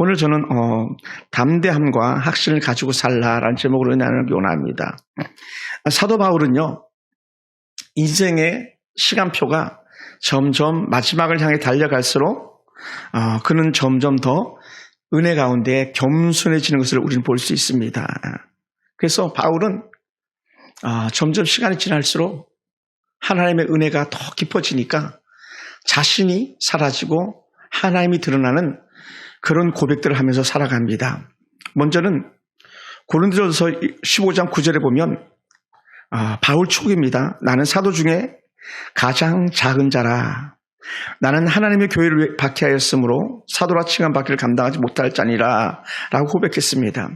오늘 저는 담대함과 확신을 가지고 살라라는 제목으로 나누기 원합니다. 사도 바울은요, 인생의 시간표가 점점 마지막을 향해 달려갈수록 그는 점점 더 은혜 가운데 겸손해지는 것을 우리는 볼 수 있습니다. 그래서 바울은 점점 시간이 지날수록 하나님의 은혜가 더 깊어지니까 자신이 사라지고 하나님이 드러나는 그런 고백들을 하면서 살아갑니다. 먼저는 고린도전서 15장 9절에 보면 바울 촉입니다. 나는 사도 중에 가장 작은 자라. 나는 하나님의 교회를 박해하였으므로 사도라 칭함받기를 감당하지 못할 자니라 라고 고백했습니다.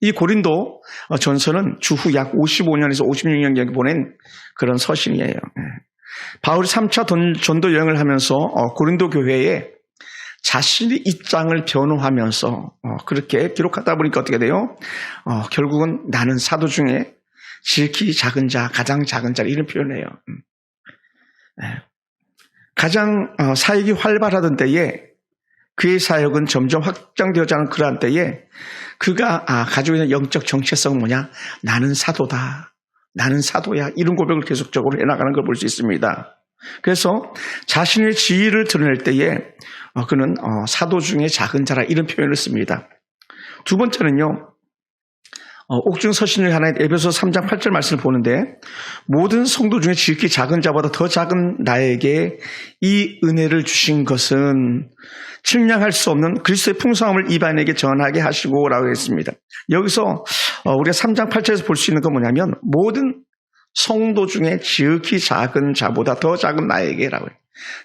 이 고린도 전서는 주후 약 55년에서 56년경에 보낸 그런 서신이에요. 바울이 3차 전도 여행을 하면서 고린도 교회에 자신의 입장을 변호하면서 그렇게 기록하다 보니까 어떻게 돼요? 결국은 나는 사도 중에 지극히 작은 자, 가장 작은 자 이런 표현을 해요. 가장 사역이 활발하던 때에 그의 사역은 점점 확장되어져 가는 그러한 때에 그가 가지고 있는 영적 정체성은 뭐냐? 나는 사도다. 나는 사도야. 이런 고백을 계속적으로 해나가는 걸 볼 수 있습니다. 그래서 자신의 지위를 드러낼 때에 그는 사도 중에 작은 자라 이런 표현을 씁니다. 두 번째는요. 옥중 서신을 하나의 에베소 3장 8절 말씀을 보는데 모든 성도 중에 지극히 작은 자보다 더 작은 나에게 이 은혜를 주신 것은 측량할 수 없는 그리스도의 풍성함을 이방인에게 전하게 하시고 라고 했습니다. 여기서 우리가 3장 8절에서 볼 수 있는 건 뭐냐면 모든 성도 중에 지극히 작은 자보다 더 작은 나에게라고 해요.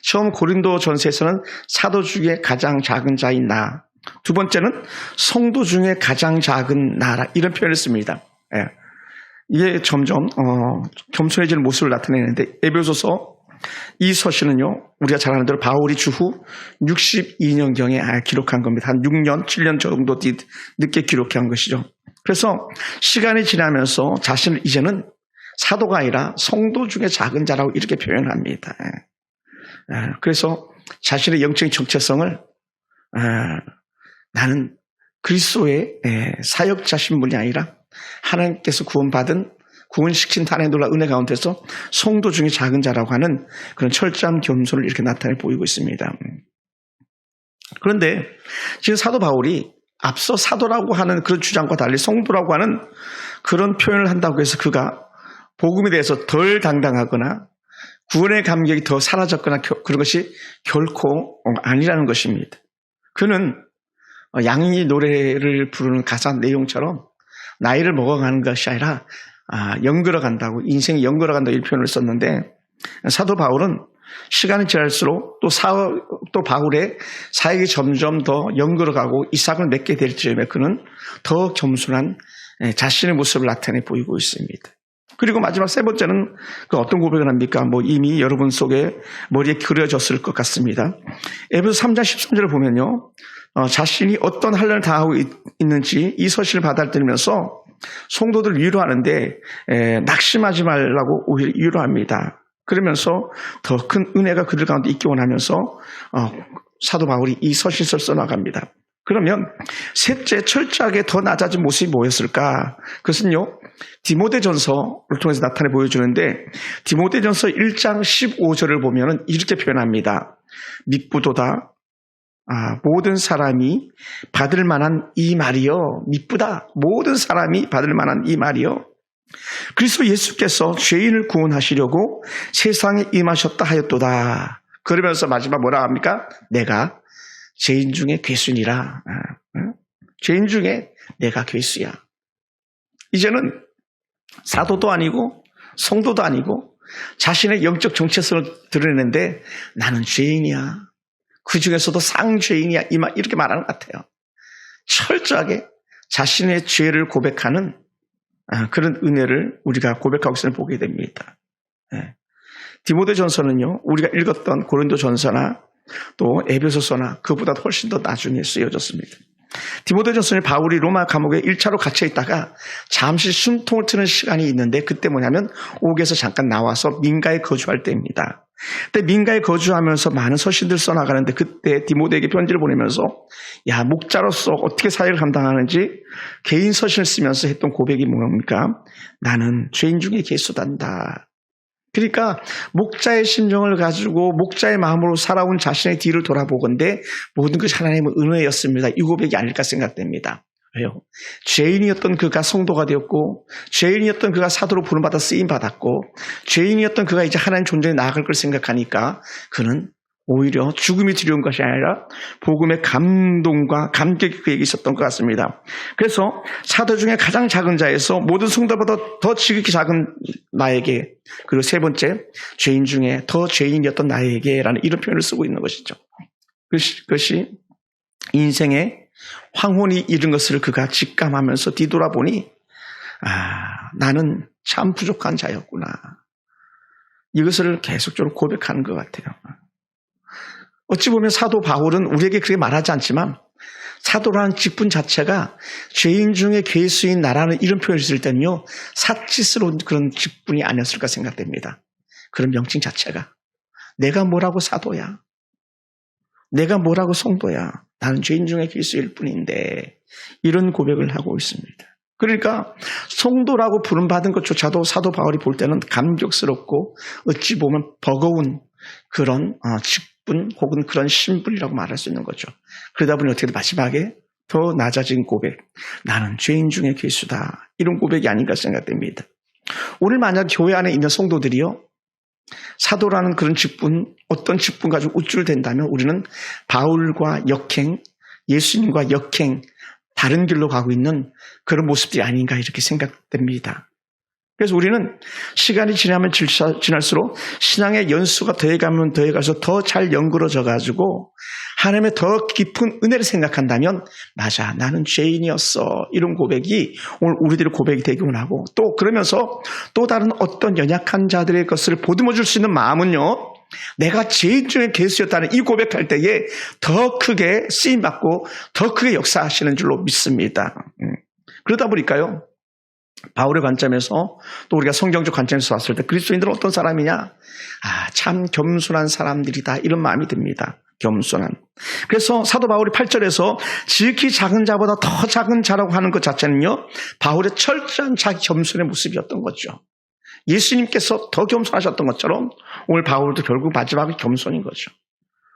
처음 고린도 전서에서는 사도 중에 가장 작은 자인 나. 두 번째는 성도 중에 가장 작은 나라 이런 표현을 씁니다. 예. 이게 점점 겸손해지는 모습을 나타내는데 에베소서 이 서신은요 우리가 잘 아는 대로 바울이 주후 62년경에 기록한 겁니다. 한 6년 7년 정도 늦게 기록한 것이죠. 그래서 시간이 지나면서 자신을 이제는 사도가 아니라 성도 중에 작은 자라고 이렇게 표현합니다. 그래서 자신의 영적인 정체성을 나는 그리스도의 사역자 신분이 아니라 하나님께서 구원시킨 하나님의 놀라운 은혜 가운데서 성도 중에 작은 자라고 하는 그런 철저한 겸손을 이렇게 나타내 보이고 있습니다. 그런데 지금 사도 바울이 앞서 사도라고 하는 그런 주장과 달리 성도라고 하는 그런 표현을 한다고 해서 그가 복음에 대해서 덜 당당하거나 구원의 감격이 더 사라졌거나 그런 것이 결코 아니라는 것입니다. 그는 양이 노래를 부르는 가사 내용처럼 나이를 먹어가는 것이 아니라 연걸어 간다고 인생이 연걸어 간다고 이 표현을 썼는데 사도 바울은 시간이 지날수록 또 바울의 사역이 점점 더 연걸어 가고 이삭을 맺게 될 즈음에 그는 더 겸손한 자신의 모습을 나타내 보이고 있습니다. 그리고 마지막 세 번째는 그 어떤 고백을 합니까? 이미 여러분 속에 머리에 그려졌을 것 같습니다. 에베소 3장 13절을 보면요. 자신이 어떤 환난을 당하고 있는지 이 서신을 받아들이면서 성도들을 위로하는데 낙심하지 말라고 오히려 위로합니다. 그러면서 더 큰 은혜가 그들 가운데 있기 원하면서 사도 바울이 이 서신서를 써나갑니다. 그러면 셋째 철저하게 더 낮아진 모습이 뭐였을까? 그것은요. 디모데전서를 통해서 나타내 보여주는데 디모데전서 1장 15절을 보면 이렇게 표현합니다. 미쁘도다. 모든 사람이 받을 만한 이 말이요. 미쁘다. 모든 사람이 받을 만한 이 말이요. 그리스도 예수께서 죄인을 구원하시려고 세상에 임하셨다 하였도다. 그러면서 마지막 뭐라 합니까? 내가 죄인 중에 괴수니라. 죄인 중에 내가 괴수야. 이제는 사도도 아니고 성도도 아니고 자신의 영적 정체성을 드러내는데 나는 죄인이야. 그 중에서도 상죄인이야. 이렇게 말하는 것 같아요. 철저하게 자신의 죄를 고백하는 그런 은혜를 우리가 고백하고 있음을 보게 됩니다. 디모데전서는요. 우리가 읽었던 고린도전서나 또 에베소서나 그보다 훨씬 더 나중에 쓰여졌습니다. 디모데전서는 바울이 로마 감옥에 1차로 갇혀 있다가 잠시 숨통을 트는 시간이 있는데 그때 뭐냐면 옥에서 잠깐 나와서 민가에 거주할 때입니다. 그때 민가에 거주하면서 많은 서신들 써나가는데 그때 디모데에게 편지를 보내면서 야 목자로서 어떻게 사역을 감당하는지 개인 서신을 쓰면서 했던 고백이 뭡니까? 나는 죄인 중에 개수단다. 그러니까 목자의 심정을 가지고 목자의 마음으로 살아온 자신의 뒤를 돌아보건대 모든 것이 하나님의 은혜였습니다. 이 고백이 아닐까 생각됩니다. 왜요? 죄인이었던 그가 성도가 되었고 죄인이었던 그가 사도로 부름받아 쓰임받았고 죄인이었던 그가 이제 하나님 존재에 나아갈 걸 생각하니까 그는 오히려 죽음이 두려운 것이 아니라 복음의 감동과 감격이 그에게 있었던 것 같습니다. 그래서 사도 중에 가장 작은 자에서 모든 성도보다 더 지극히 작은 나에게, 그리고 세 번째 죄인 중에 더 죄인이었던 나에게라는 이런 표현을 쓰고 있는 것이죠. 그것이 인생의 황혼이 이른 것을 그가 직감하면서 뒤돌아보니 나는 참 부족한 자였구나. 이것을 계속적으로 고백하는 것 같아요. 어찌 보면 사도 바울은 우리에게 그렇게 말하지 않지만 사도라는 직분 자체가 죄인 중에 괴수인 나라는 이런 표현을 쓸 때는요 사치스러운 그런 직분이 아니었을까 생각됩니다. 그런 명칭 자체가 내가 뭐라고 사도야, 내가 뭐라고 성도야, 나는 죄인 중에 괴수일 뿐인데 이런 고백을 하고 있습니다. 그러니까 성도라고 부름받은 것조차도 사도 바울이 볼 때는 감격스럽고 어찌 보면 버거운 그런 직분 혹은 그런 신분이라고 말할 수 있는 거죠. 그러다 보니 어떻게 마지막에 더 낮아진 고백, 나는 죄인 중에 괴수다, 이런 고백이 아닌가 생각됩니다. 오늘 만약 교회 안에 있는 성도들이요 사도라는 그런 직분, 어떤 직분 가지고 우쭐댄다면 우리는 바울과 역행, 예수님과 역행, 다른 길로 가고 있는 그런 모습들이 아닌가 이렇게 생각됩니다. 그래서 우리는 시간이 지나면 지날수록 신앙의 연수가 더해가면 더해가서 더 잘 연그러져 가지고 하나님의 더 깊은 은혜를 생각한다면 맞아, 나는 죄인이었어, 이런 고백이 오늘 우리들의 고백이 되기 원하고, 또 그러면서 또 다른 어떤 연약한 자들의 것을 보듬어 줄 수 있는 마음은요 내가 죄인 중에 괴수였다는 이 고백할 때에 더 크게 쓰임받고 더 크게 역사하시는 줄로 믿습니다. 그러다 보니까요 바울의 관점에서 또 우리가 성경적 관점에서 봤을 때 그리스도인들은 어떤 사람이냐? 참 겸손한 사람들이다, 이런 마음이 듭니다. 겸손한. 그래서 사도 바울이 8절에서 지극히 작은 자보다 더 작은 자라고 하는 것 자체는요 바울의 철저한 자기 겸손의 모습이었던 거죠. 예수님께서 더 겸손하셨던 것처럼 오늘 바울도 결국 마지막에 겸손인 거죠.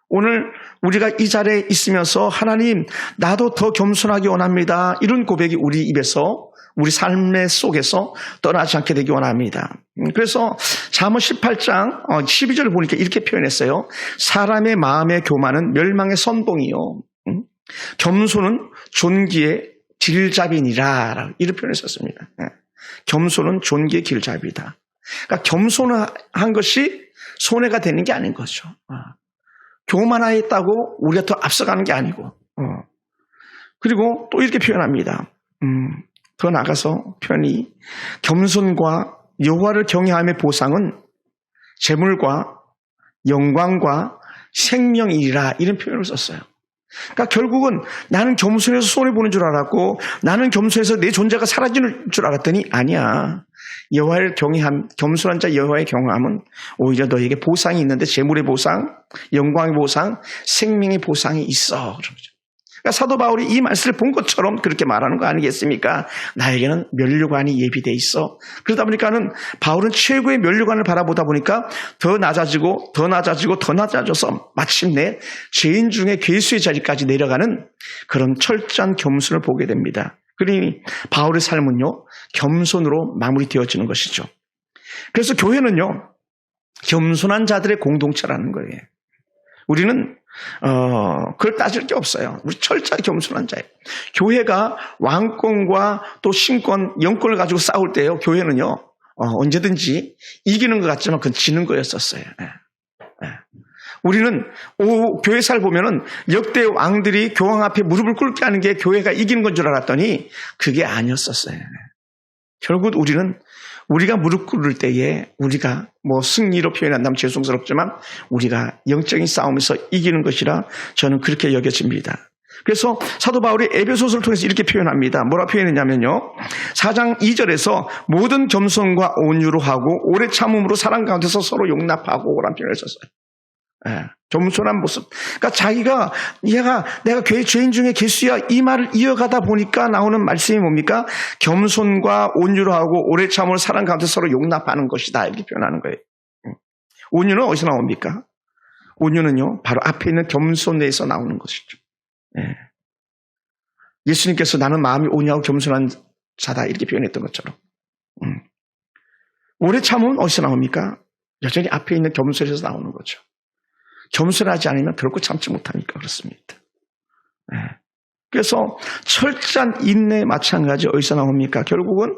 오늘 우리가 이 자리에 있으면서 하나님 나도 더 겸손하기 원합니다, 이런 고백이 우리 입에서 우리 삶의 속에서 떠나지 않게 되기 원합니다. 그래서 잠언 18장 12절을 보니까 이렇게 표현했어요. 사람의 마음의 교만은 멸망의 선봉이요 겸손은 존귀의 길잡이니라, 이런 표현을 썼습니다. 겸손은 존귀의 길잡이다. 그러니까 겸손한 것이 손해가 되는 게 아닌 거죠. 교만하였다고 우리가 더 앞서가는 게 아니고. 그리고 또 이렇게 표현합니다. 더 나아가서 표현이 겸손과 여호와를 경외함의 보상은 재물과 영광과 생명이라, 이런 표현을 썼어요. 그러니까 결국은 나는 겸손해서 손해보는 줄 알았고 나는 겸손해서 내 존재가 사라지는 줄 알았더니 아니야. 여호와를 경외함, 겸손한 자 여호와의 경외함은 오히려 너에게 보상이 있는데 재물의 보상, 영광의 보상, 생명의 보상이 있어. 그러니까 사도 바울이 이 말씀을 본 것처럼 그렇게 말하는 거 아니겠습니까? 나에게는 면류관이 예비되어 있어. 그러다 보니까는 바울은 최고의 면류관을 바라보다 보니까 더 낮아지고 더 낮아지고 더 낮아져서 마침내 죄인 중에 괴수의 자리까지 내려가는 그런 철저한 겸손을 보게 됩니다. 그러니 바울의 삶은요 겸손으로 마무리되어지는 것이죠. 그래서 교회는요 겸손한 자들의 공동체라는 거예요. 우리는 그걸 따질 게 없어요. 우리 철저히 겸손한 자예요. 교회가 왕권과 또 신권, 영권을 가지고 싸울 때요 교회는요 언제든지 이기는 것 같지만 그건 지는 거였었어요. 우리는 교회사를 보면은 역대 왕들이 교황 앞에 무릎을 꿇게 하는 게 교회가 이기는 건 줄 알았더니 그게 아니었었어요. 결국 우리가 무릎 꿇을 때에 우리가 승리로 표현한다면 죄송스럽지만 우리가 영적인 싸움에서 이기는 것이라 저는 그렇게 여겨집니다. 그래서 사도 바울이 에베소서를 통해서 이렇게 표현합니다. 뭐라 표현했냐면요. 4장 2절에서 모든 겸손과 온유로 하고 오래 참음으로 사랑 가운데서 서로 용납하고 라는 표현을 썼어요. 예, 겸손한 모습. 그러니까 자기가 내가 죄인 중에 개수야 이 말을 이어가다 보니까 나오는 말씀이 뭡니까? 겸손과 온유로 하고 오래 참음으로 사랑 가운데 서로 용납하는 것이다 이렇게 표현하는 거예요. 온유는 어디서 나옵니까? 온유는요 바로 앞에 있는 겸손에서 나오는 것이죠. 예. 예수님께서 나는 마음이 온유하고 겸손한 자다 이렇게 표현했던 것처럼 오래 참음은 어디서 나옵니까? 여전히 앞에 있는 겸손에서 나오는 거죠. 겸손하지 않으면 결코 참지 못하니까 그렇습니다. 네. 그래서 철저한 인내 마찬가지 어디서 나옵니까? 결국은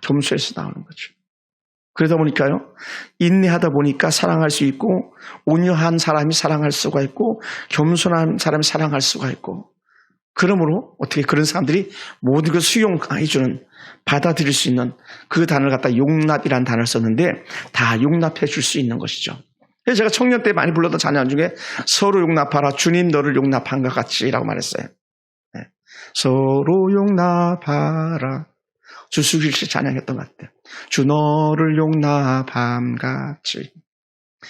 겸손에서 나오는 거죠. 그러다 보니까요. 인내하다 보니까 사랑할 수 있고 온유한 사람이 사랑할 수가 있고 겸손한 사람이 사랑할 수가 있고 그러므로 어떻게 그런 사람들이 모든 걸 수용해주는 받아들일 수 있는 그 단어를 갖다 용납이라는 단어를 썼는데 다 용납해 줄 수 있는 것이죠. 그래서 제가 청년 때 많이 불렀던 찬양 중에 서로 용납하라 주님 너를 용납한 것 같이 라고 말했어요. 네. 서로 용납하라 주수길 씨 찬양했던 것 같아요. 주 너를 용납함 같이.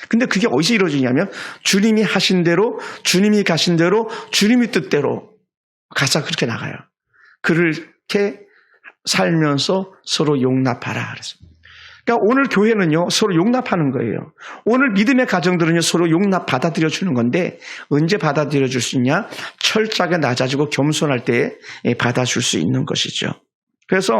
근데 그게 어디서 이루어지냐면 주님이 하신 대로 주님이 가신 대로 주님이 뜻대로 가사 그렇게 나가요. 그렇게 살면서 서로 용납하라 그랬습니다. 그러니까 오늘 교회는요 서로 용납하는 거예요. 오늘 믿음의 가정들은요 서로 용납 받아들여 주는 건데 언제 받아들여 줄 수 있냐? 철저하게 낮아지고 겸손할 때 받아줄 수 있는 것이죠. 그래서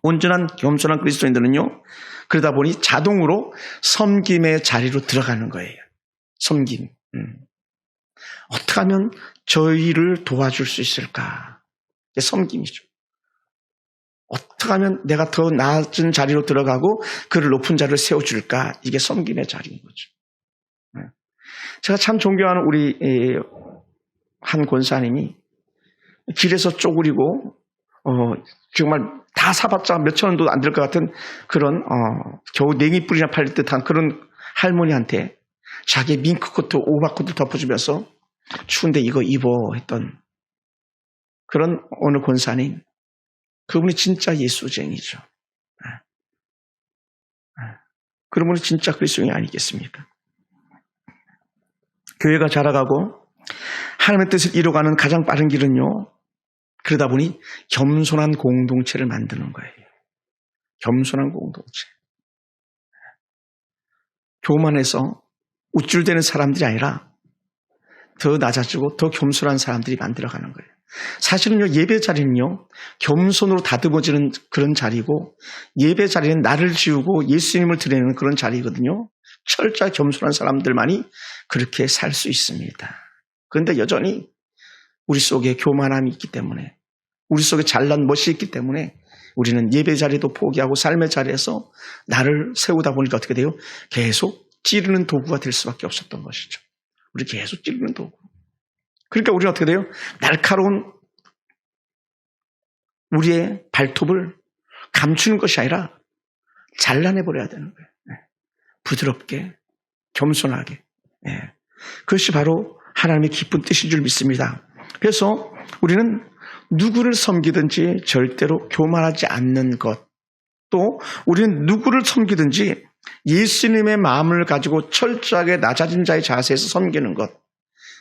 온전한 겸손한 그리스도인들은요 그러다 보니 자동으로 섬김의 자리로 들어가는 거예요. 섬김. 어떻게 하면 저희를 도와줄 수 있을까? 섬김이죠. 어떻게 하면 내가 더 낮은 자리로 들어가고 그를 높은 자리를 세워줄까? 이게 섬김의 자리인 거죠. 제가 참 존경하는 우리 한 권사님이 길에서 쪼그리고 정말 다 사봤자 몇천 원도 안 될 것 같은 그런 겨우 냉이 뿌리나 팔릴 듯한 그런 할머니한테 자기 밍크코트 오버코트 덮어주면서 추운데 이거 입어 했던 그런 어느 권사님. 그분이 진짜 예수쟁이죠. 그런 분이 진짜 그리스도인이 아니겠습니까? 교회가 자라가고 하나님의 뜻을 이루어가는 가장 빠른 길은요. 그러다 보니 겸손한 공동체를 만드는 거예요. 겸손한 공동체. 교만해서 우쭐대는 사람들이 아니라 더 낮아지고 더 겸손한 사람들이 만들어가는 거예요. 사실은요 예배 자리는요 겸손으로 다듬어지는 그런 자리고 예배 자리는 나를 지우고 예수님을 드리는 그런 자리거든요. 철저히 겸손한 사람들만이 그렇게 살 수 있습니다. 그런데 여전히 우리 속에 교만함이 있기 때문에 우리 속에 잘난 멋이 있기 때문에 우리는 예배 자리도 포기하고 삶의 자리에서 나를 세우다 보니까 어떻게 돼요? 계속 찌르는 도구가 될 수밖에 없었던 것이죠. 우리 계속 찌르는 도구. 그러니까 우리는 어떻게 돼요? 날카로운 우리의 발톱을 감추는 것이 아니라 잘라내버려야 되는 거예요. 부드럽게, 겸손하게. 그것이 바로 하나님의 기쁜 뜻인 줄 믿습니다. 그래서 우리는 누구를 섬기든지 절대로 교만하지 않는 것. 또 우리는 누구를 섬기든지 예수님의 마음을 가지고 철저하게 낮아진 자의 자세에서 섬기는 것.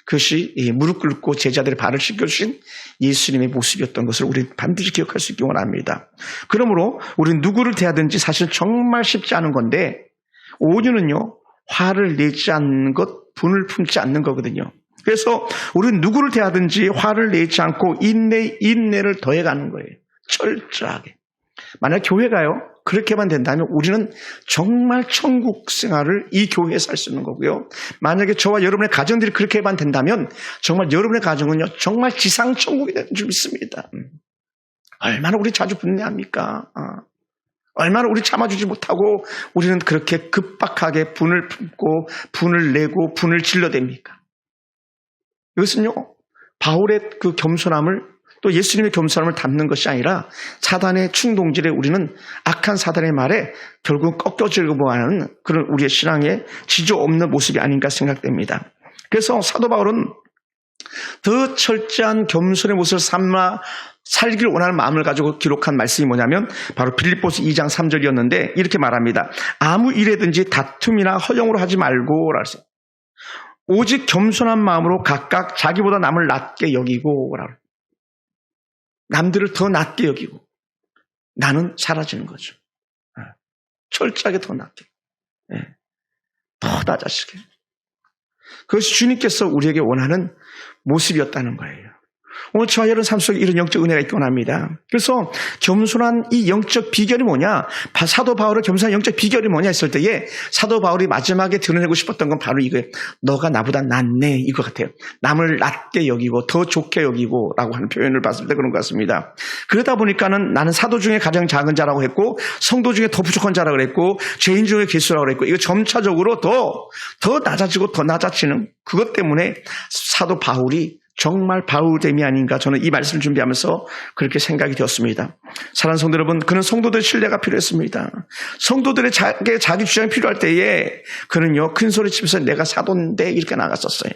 그것이 무릎 꿇고 제자들의 발을 씻겨주신 예수님의 모습이었던 것을 우리는 반드시 기억할 수 있기 원합니다. 그러므로 우리는 누구를 대하든지 사실 정말 쉽지 않은 건데 온유는요. 화를 내지 않는 것, 분을 품지 않는 거거든요. 그래서 우리는 누구를 대하든지 화를 내지 않고 인내를 더해가는 거예요. 철저하게. 만약 교회가요. 그렇게만 된다면 우리는 정말 천국 생활을 이 교회에서 할 수 있는 거고요. 만약에 저와 여러분의 가정들이 그렇게만 된다면 정말 여러분의 가정은요. 정말 지상 천국이 되는 줄 믿습니다. 얼마나 우리 자주 분내합니까? 얼마나 우리 참아주지 못하고 우리는 그렇게 급박하게 분을 품고 분을 내고 분을 질러댑니까? 이것은요. 바울의 그 겸손함을 또 예수님의 겸손함을 담는 것이 아니라 사단의 충동질에 우리는 악한 사단의 말에 결국 꺾여지려고 하는 그런 우리의 신앙의 지조 없는 모습이 아닌가 생각됩니다. 그래서 사도 바울은 더 철저한 겸손의 모습을 살기를 원하는 마음을 가지고 기록한 말씀이 뭐냐면 바로 빌립보서 2장 3절이었는데 이렇게 말합니다. 아무 일에든지 다툼이나 허영으로 하지 말고 라서 오직 겸손한 마음으로 각각 자기보다 남을 낮게 여기고 남들을 더 낮게 여기고 나는 사라지는 거죠. 철저하게 더 낮게 더 낮아지게. 그것이 주님께서 우리에게 원하는 모습이었다는 거예요. 오늘 저와 여러분 삶 속에 이런 영적 은혜가 있기 원합니다. 그래서 겸손한 이 영적 비결이 뭐냐? 사도 바울의 겸손한 영적 비결이 뭐냐 했을 때에 사도 바울이 마지막에 드러내고 싶었던 건 바로 이거예요. 너가 나보다 낫네 이거 같아요. 남을 낮게 여기고 더 좋게 여기고 라고 하는 표현을 봤을 때 그런 것 같습니다. 그러다 보니까는 나는 사도 중에 가장 작은 자라고 했고 성도 중에 더 부족한 자라고 그랬고 죄인 중에 괴수라고 그랬고 이거 점차적으로 더 낮아지고 더 낮아지는 그것 때문에 사도 바울이 정말 바울됨이 아닌가 저는 이 말씀을 준비하면서 그렇게 생각이 되었습니다. 사랑하는 성도 여러분, 그는 성도들의 신뢰가 필요했습니다. 성도들의 자기 주장이 필요할 때에 그는요 큰 소리 치면서 내가 사도인데 이렇게 나갔었어요.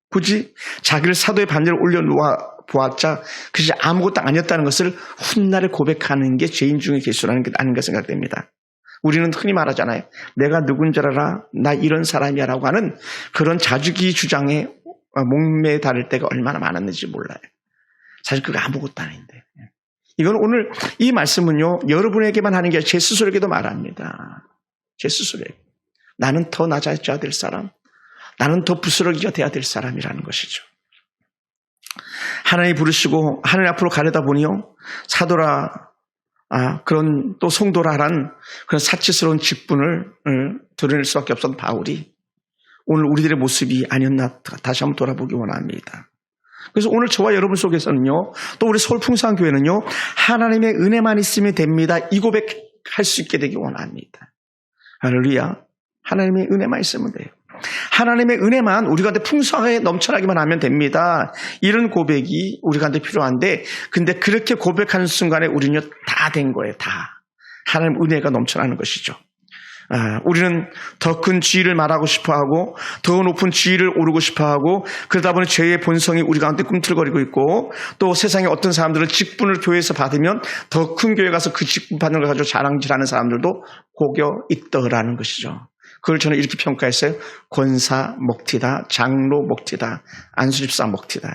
굳이 자기를 사도의 반열에 올려놓아 보았자 그것이 아무것도 아니었다는 것을 훗날에 고백하는 게 죄인 중에 괴수라는 게 아닌가 생각됩니다. 우리는 흔히 말하잖아요. 내가 누군 줄 알아? 나 이런 사람이야 라고 하는 그런 자주기 주장에 목매에 다를 때가 얼마나 많았는지 몰라요. 사실 그거 아무것도 아닌데. 이건 오늘 이 말씀은요 여러분에게만 하는 게 아니라 제 스스로에게도 말합니다. 제 스스로에게. 나는 더 낮아져야 될 사람, 나는 더 부스러기가 돼야 될 사람이라는 것이죠. 하나님이 부르시고 하나님 앞으로 가려다 보니요 사도라 그런 또 성도라란 그런 사치스러운 직분을 드러낼 수밖에 없었던 바울이 오늘 우리들의 모습이 아니었나 다시 한번 돌아보기 원합니다. 그래서 오늘 저와 여러분 속에서는요, 또 우리 서울풍산교회는요, 하나님의 은혜만 있으면 됩니다. 이 고백할 수 있게 되기 원합니다. 할렐루야. 하나님의 은혜만 있으면 돼요. 하나님의 은혜만 우리 가운데 풍성하게 넘쳐나기만 하면 됩니다. 이런 고백이 우리 가운데 필요한데, 근데 그렇게 고백하는 순간에 우리는요, 다 된 거예요. 다. 하나님 은혜가 넘쳐나는 것이죠. 우리는 더 큰 지위를 말하고 싶어하고 더 높은 지위를 오르고 싶어하고 그러다 보니 죄의 본성이 우리 가운데 꿈틀거리고 있고 또 세상에 어떤 사람들은 직분을 교회에서 받으면 더 큰 교회 가서 그 직분 받는 걸 가지고 자랑질하는 사람들도 고겨 있더라는 것이죠. 그걸 저는 이렇게 평가했어요. 권사 먹튀다, 장로 먹튀다, 안수집사 먹튀다.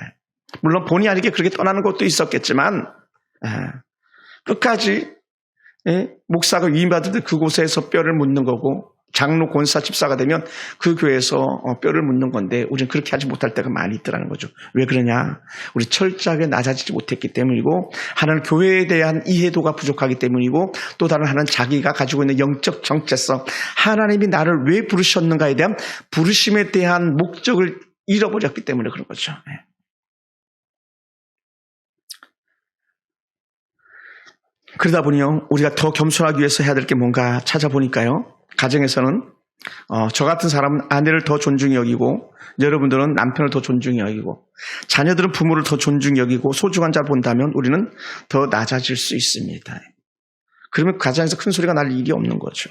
물론 본의 아니게 그렇게 떠나는 것도 있었겠지만 끝까지 목사가 위임받을 때 그곳에서 뼈를 묻는 거고 장로 권사 집사가 되면 그 교회에서 뼈를 묻는 건데 우리는 그렇게 하지 못할 때가 많이 있더라는 거죠. 왜 그러냐? 우리 철저하게 낮아지지 못했기 때문이고 하나는 교회에 대한 이해도가 부족하기 때문이고 또 다른 하나는 자기가 가지고 있는 영적 정체성 하나님이 나를 왜 부르셨는가에 대한 부르심에 대한 목적을 잃어버렸기 때문에 그런 거죠. 그러다 보니요 우리가 더 겸손하기 위해서 해야 될 게 뭔가 찾아보니까요 가정에서는 저 같은 사람은 아내를 더 존중히 여기고 여러분들은 남편을 더 존중히 여기고 자녀들은 부모를 더 존중히 여기고 소중한 자를 본다면 우리는 더 낮아질 수 있습니다. 그러면 가정에서 큰 소리가 날 일이 없는 거죠.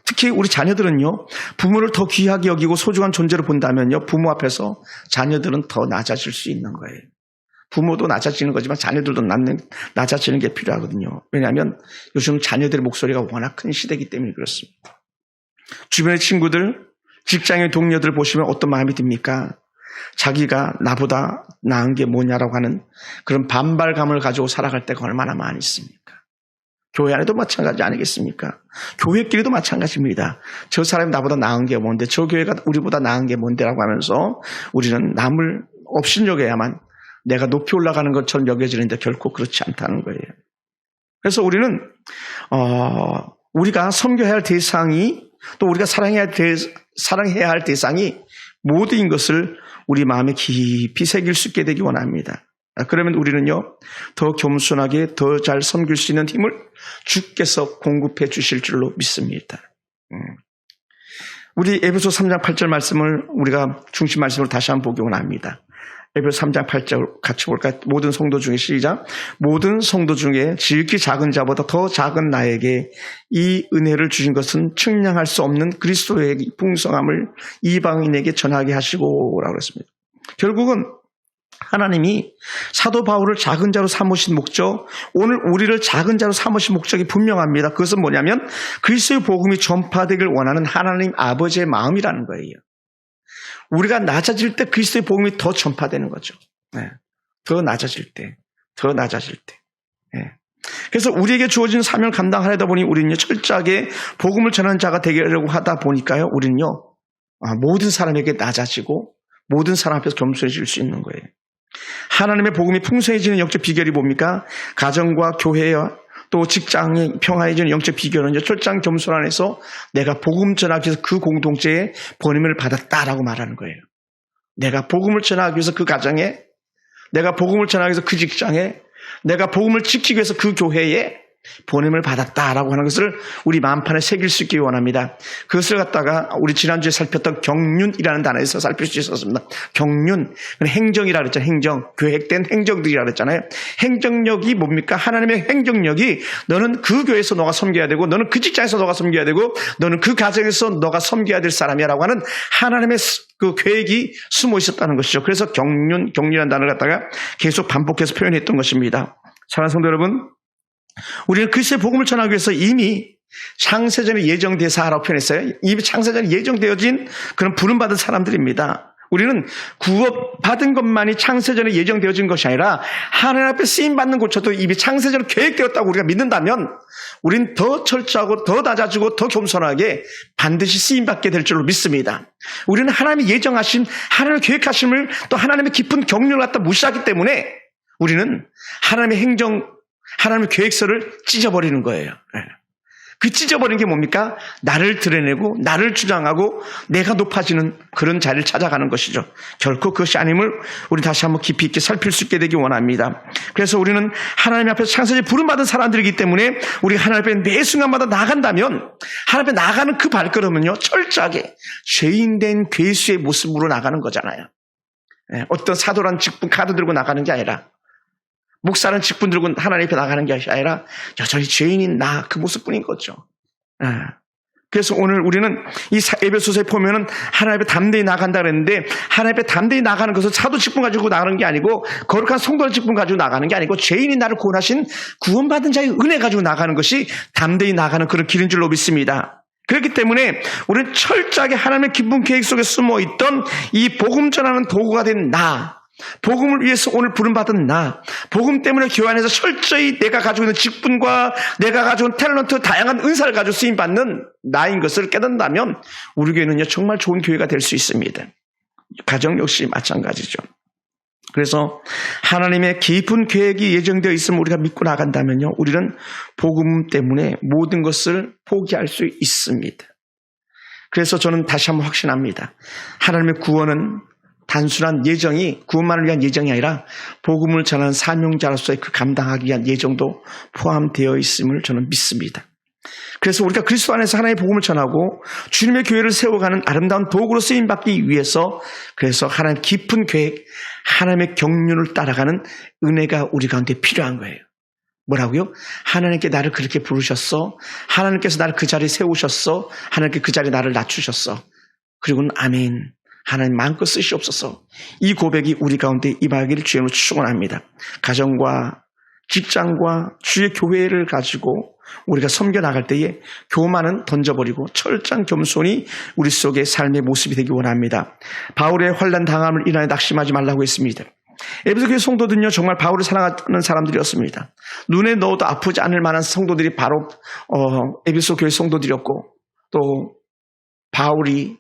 특히 우리 자녀들은요 부모를 더 귀하게 여기고 소중한 존재로 본다면요 부모 앞에서 자녀들은 더 낮아질 수 있는 거예요. 부모도 낮아지는 거지만 자녀들도 낮아지는 게 필요하거든요. 왜냐하면 요즘 자녀들의 목소리가 워낙 큰 시대이기 때문에 그렇습니다. 주변의 친구들, 직장의 동료들 보시면 어떤 마음이 듭니까? 자기가 나보다 나은 게 뭐냐라고 하는 그런 반발감을 가지고 살아갈 때가 얼마나 많이 있습니까? 교회 안에도 마찬가지 아니겠습니까? 교회끼리도 마찬가지입니다. 저 사람이 나보다 나은 게 뭔데, 저 교회가 우리보다 나은 게 뭔데라고 하면서 우리는 남을 업신여겨야만 내가 높이 올라가는 것처럼 여겨지는데 결코 그렇지 않다는 거예요. 그래서 우리는 우리가 섬겨야 할 대상이 또 우리가 사랑해야 할 대상이 모두인 것을 우리 마음에 깊이 새길 수 있게 되기 원합니다. 그러면 우리는요 더 겸손하게 더 잘 섬길 수 있는 힘을 주께서 공급해 주실 줄로 믿습니다. 우리 에베소 3장 8절 말씀을 우리가 중심 말씀으로 다시 한번 보기 원합니다. 에베소 3장 8절 같이 볼까요? 모든 성도 중에 시작. 모든 성도 중에 지극히 작은 자보다 더 작은 나에게 이 은혜를 주신 것은 측량할 수 없는 그리스도의 풍성함을 이방인에게 전하게 하시고라고 했습니다. 결국은 하나님이 사도 바울을 작은 자로 삼으신 목적, 오늘 우리를 작은 자로 삼으신 목적이 분명합니다. 그것은 뭐냐면 그리스도의 복음이 전파되길 원하는 하나님 아버지의 마음이라는 거예요. 우리가 낮아질 때 그리스도의 복음이 더 전파되는 거죠. 네. 더 낮아질 때. 네. 그래서 우리에게 주어진 사명을 감당하려다 보니 우리는요, 철저하게 복음을 전하는 자가 되려고 하다 보니까요, 우리는요, 모든 사람에게 낮아지고 모든 사람 앞에서 겸손해질 수 있는 거예요. 하나님의 복음이 풍성해지는 영적 비결이 뭡니까? 가정과 교회와 또 직장이 평화해지는 영적 비결은 철저한 겸손 안에서 내가 복음 전하기 위해서 그 공동체에 번임을 받았다라고 말하는 거예요. 내가 복음을 전하기 위해서 그 가정에, 내가 복음을 전하기 위해서 그 직장에, 내가 복음을 지키기 위해서 그 교회에 번임을 받았다라고 하는 것을 우리 마음판에 새길 수 있기 원합니다. 그것을 갖다가 우리 지난주에 살폈던 경륜이라는 단어에서 살필 수 있었습니다. 경륜, 행정이라 그랬잖아요. 행정, 계획된 행정들이라 그랬잖아요. 행정력이 뭡니까? 하나님의 행정력이 너는 그 교회에서 너가 섬겨야 되고, 너는 그 직장에서 너가 섬겨야 되고, 너는 그 가정에서 너가 섬겨야 될 사람이야 라고 하는 하나님의 그 계획이 숨어 있었다는 것이죠. 그래서 경륜이라는 단어를 갖다가 계속 반복해서 표현했던 것입니다. 사랑하는 성도 여러분, 우리는 그리스도의 복음을 전하기 위해서 이미 창세전에 예정대사라고 표현했어요. 이미 창세전에 예정되어진 그런 부름받은 사람들입니다. 우리는 구원받은 것만이 창세전에 예정되어진 것이 아니라 하나님 앞에 쓰임받는 것도 이미 창세전에 계획되었다고 우리가 믿는다면 우리는 더 철저하고 더 낮아지고 더 겸손하게 반드시 쓰임받게 될 줄로 믿습니다. 우리는 하나님이 예정하신, 하나님의 계획하심을 또 하나님의 깊은 경륜을 갖다 무시하기 때문에 우리는 하나님의 하나님의 계획서를 찢어버리는 거예요. 그 찢어버리는 게 뭡니까? 나를 드러내고 나를 주장하고 내가 높아지는 그런 자리를 찾아가는 것이죠. 결코 그것이 아님을 우리 다시 한번 깊이 있게 살필 수 있게 되기 원합니다. 그래서 우리는 하나님 앞에서 창세전에 부름받은 사람들이기 때문에 우리가 하나님 앞에 매 순간마다 나간다면 하나님 앞에 나가는 그 발걸음은요, 철저하게 죄인된 괴수의 모습으로 나가는 거잖아요. 어떤 사도란 직분 카드 들고 나가는 게 아니라, 목사는 직분 들고 하나님 앞에 나가는 게 아니라 여전히 죄인인 나, 그 모습뿐인 거죠. 그래서 오늘 우리는 이 에베소서에 보면은 하나님 앞에 담대히 나간다 그랬는데, 하나님 앞에 담대히 나가는 것은 사도 직분 가지고 나가는 게 아니고, 거룩한 성도의 직분 가지고 나가는 게 아니고, 죄인이 나를 구원하신 구원받은 자의 은혜 가지고 나가는 것이 담대히 나가는 그런 길인 줄로 믿습니다. 그렇기 때문에 우리는 철저하게 하나님의 기쁜 계획 속에 숨어있던 이 복음 전하는 도구가 된 나, 복음을 위해서 오늘 부름받은 나, 복음 때문에 교회 안에서 철저히 내가 가지고 있는 직분과 내가 가지고 있는 탤런트, 다양한 은사를 가지고 쓰임받는 나인 것을 깨닫는다면 우리 교회는요, 정말 좋은 교회가 될 수 있습니다. 가정 역시 마찬가지죠. 그래서 하나님의 깊은 계획이 예정되어 있음을 우리가 믿고 나간다면요, 우리는 복음 때문에 모든 것을 포기할 수 있습니다. 그래서 저는 다시 한번 확신합니다. 하나님의 구원은 단순한 예정이, 구원만을 위한 예정이 아니라 복음을 전하는 사명자로서의 그 감당하기 위한 예정도 포함되어 있음을 저는 믿습니다. 그래서 우리가 그리스도 안에서 하나님의 복음을 전하고 주님의 교회를 세워가는 아름다운 도구로 쓰임받기 위해서, 그래서 하나님 깊은 계획, 하나님의 경륜을 따라가는 은혜가 우리 가운데 필요한 거예요. 뭐라고요? 하나님께 나를 그렇게 부르셨어. 하나님께서 나를 그 자리에 세우셨어. 하나님께 그 자리에 나를 낮추셨어. 그리고는 아멘, 하나님 마음껏 쓰시옵소서. 이 고백이 우리 가운데 임하기를 주님으로 축원합니다. 가정과 직장과 주의 교회를 가지고 우리가 섬겨 나갈 때에 교만은 던져버리고 철저한 겸손이 우리 속의 삶의 모습이 되기 원합니다. 바울의 환난 당함을 인하여 낙심하지 말라고 했습니다. 에베소 교회 성도들은요, 정말 바울을 사랑하는 사람들이었습니다. 눈에 넣어도 아프지 않을 만한 성도들이 바로 에베소 교회 성도들이었고, 또 바울이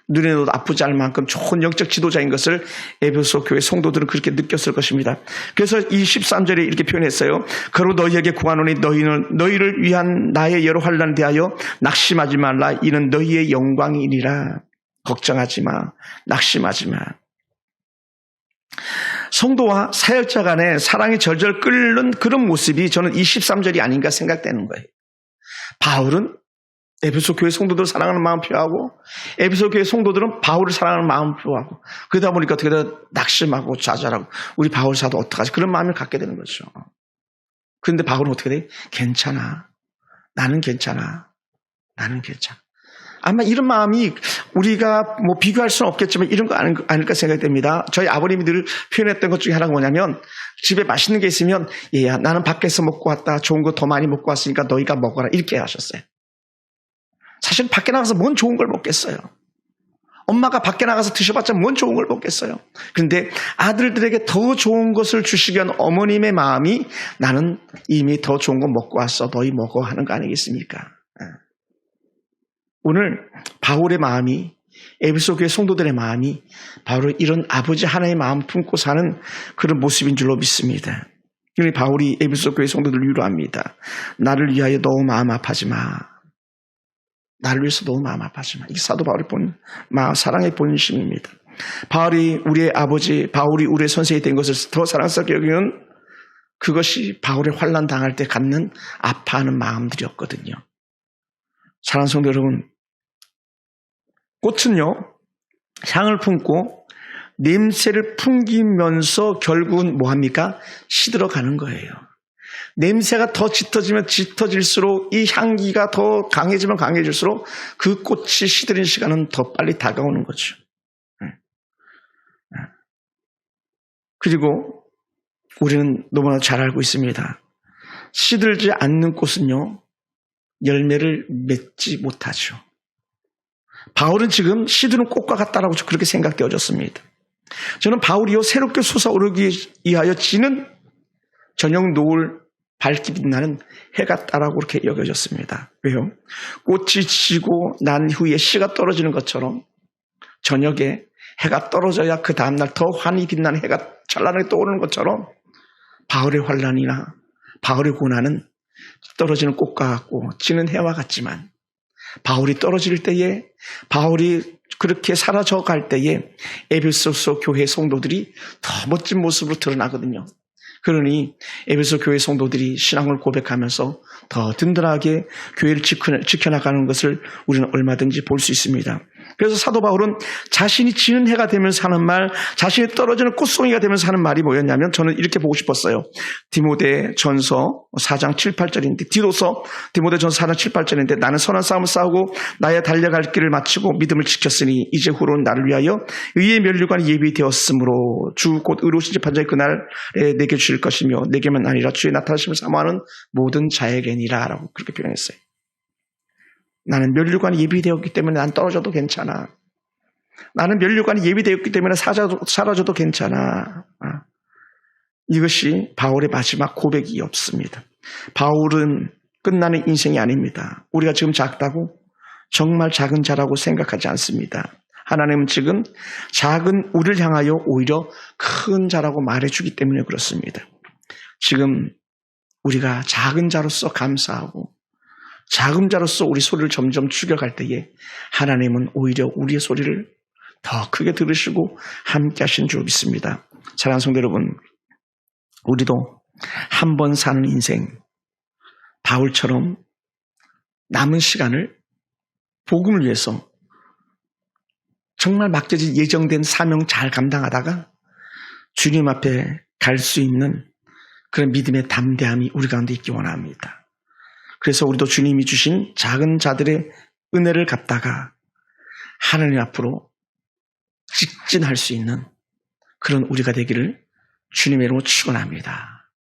눈에 넣어도 아프지 않을 만큼 좋은 영적 지도자인 것을 에베소 교회 성도들은 그렇게 느꼈을 것입니다. 그래서 이 13절에 이렇게 표현했어요. 그로 너희에게 구하노니 너희를 위한 나의 여러 환난에 대하여 낙심하지 말라. 이는 너희의 영광이니라. 걱정하지 마. 낙심하지 마. 성도와 사역자 간의 사랑이 절절 끓는 그런 모습이 저는 이 13절이 아닌가 생각되는 거예요. 바울은 에베소 교회 성도들을 사랑하는 마음 표하고 에베소 교회 성도들은 바울을 사랑하는 마음 표하고 그러다 보니까 어떻게 돼 낙심하고 좌절하고 우리 바울 사도 어떡하지 그런 마음을 갖게 되는 거죠. 그런데 바울은 어떻게 돼? 괜찮아. 나는 괜찮아. 나는 괜찮아. 아마 이런 마음이 우리가 뭐 비교할 수는 없겠지만 이런 거 아닐까 생각이 됩니다. 저희 아버님이 늘 표현했던 것 중에 하나가 뭐냐면 집에 맛있는 게 있으면 얘야 나는 밖에서 먹고 왔다. 좋은 거 더 많이 먹고 왔으니까 너희가 먹어라. 이렇게 하셨어요. 사실 밖에 나가서 뭔 좋은 걸 먹겠어요. 엄마가 밖에 나가서 드셔봤자 뭔 좋은 걸 먹겠어요. 그런데 아들들에게 더 좋은 것을 주시기 위한 어머님의 마음이 나는 이미 더 좋은 거 먹고 왔어. 너희 먹어 하는 거 아니겠습니까? 오늘 바울의 마음이 에베소 교회 성도들의 마음이 바로 이런 아버지 하나의 마음 품고 사는 그런 모습인 줄로 믿습니다. 그래서 바울이 에베소 교회 성도들을 위로합니다. 나를 위하여 너무 마음 아파하지 마. 나를 위해서 너무 마음 아파하지 마. 이게 사도 바울의 사랑의 본심입니다. 바울이 우리의 아버지, 바울이 우리의 선생이 된 것을 더 사랑스럽게 여기는 그것이 바울의 환난 당할 때 갖는 아파하는 마음들이었거든요. 사랑하는 성도 여러분, 꽃은요, 향을 품고 냄새를 풍기면서 결국은 뭐합니까? 시들어가는 거예요. 냄새가 더 짙어지면 짙어질수록 이 향기가 더 강해지면 강해질수록 그 꽃이 시드는 시간은 더 빨리 다가오는 거죠. 그리고 우리는 너무나 잘 알고 있습니다. 시들지 않는 꽃은요, 열매를 맺지 못하죠. 바울은 지금 시드는 꽃과 같다라고 그렇게 생각되어졌습니다. 저는 바울이요 새롭게 솟아오르기 위하여 지는 저녁 노을 밝게 빛나는 해 같다라고 그렇게 여겨졌습니다. 왜요? 꽃이 지고 난 후에 씨가 떨어지는 것처럼 저녁에 해가 떨어져야 그 다음날 더 환히 빛나는 해가 찬란하게 떠오르는 것처럼 바울의 환난이나 바울의 고난은 떨어지는 꽃과 같고 지는 해와 같지만 바울이 떨어질 때에 바울이 그렇게 사라져 갈 때에 에베소서 교회 성도들이 더 멋진 모습으로 드러나거든요. 그러니 에베소 교회 성도들이 신앙을 고백하면서 더 든든하게 교회를 지켜나가는 것을 우리는 얼마든지 볼 수 있습니다. 그래서 사도 바울은 자신이 지는 해가 되면서 하는 말, 자신이 떨어지는 꽃송이가 되면서 하는 말이 뭐였냐면 저는 이렇게 보고 싶었어요. 디모데전서 4장 7, 8절인데 디모데전서 4장 7, 8절인데 나는 선한 싸움을 싸우고 나의 달려갈 길을 마치고 믿음을 지켰으니 이제 후로는 나를 위하여 의의 면류관이 예비되었으므로 주 곧 의로우신 판자의 그날에 내게 주실 것이며 내게만 아니라 주의 나타나심을 사모하는 모든 자에게니라 라고 그렇게 표현했어요. 나는 면류관이 예비되었기 때문에 난 떨어져도 괜찮아. 나는 면류관이 예비되었기 때문에 사라져도 괜찮아. 이것이 바울의 마지막 고백이 없습니다. 바울은 끝나는 인생이 아닙니다. 우리가 지금 작다고 정말 작은 자라고 생각하지 않습니다. 하나님은 지금 작은 우리를 향하여 오히려 큰 자라고 말해주기 때문에 그렇습니다. 지금 우리가 작은 자로서 감사하고 작은 자로서 우리 소리를 점점 죽여갈 때에 하나님은 오히려 우리의 소리를 더 크게 들으시고 함께 하신 줄 믿습니다. 사랑하는 성도 여러분, 우리도 한 번 사는 인생 바울처럼 남은 시간을 복음을 위해서 정말 맡겨진 예정된 사명 잘 감당하다가 주님 앞에 갈 수 있는 그런 믿음의 담대함이 우리 가운데 있기 원합니다. 그래서 우리도 주님이 주신 작은 자들의 은혜를 갚다가 하나님 앞으로 직진할 수 있는 그런 우리가 되기를 주님의 이름으로 축원합니다.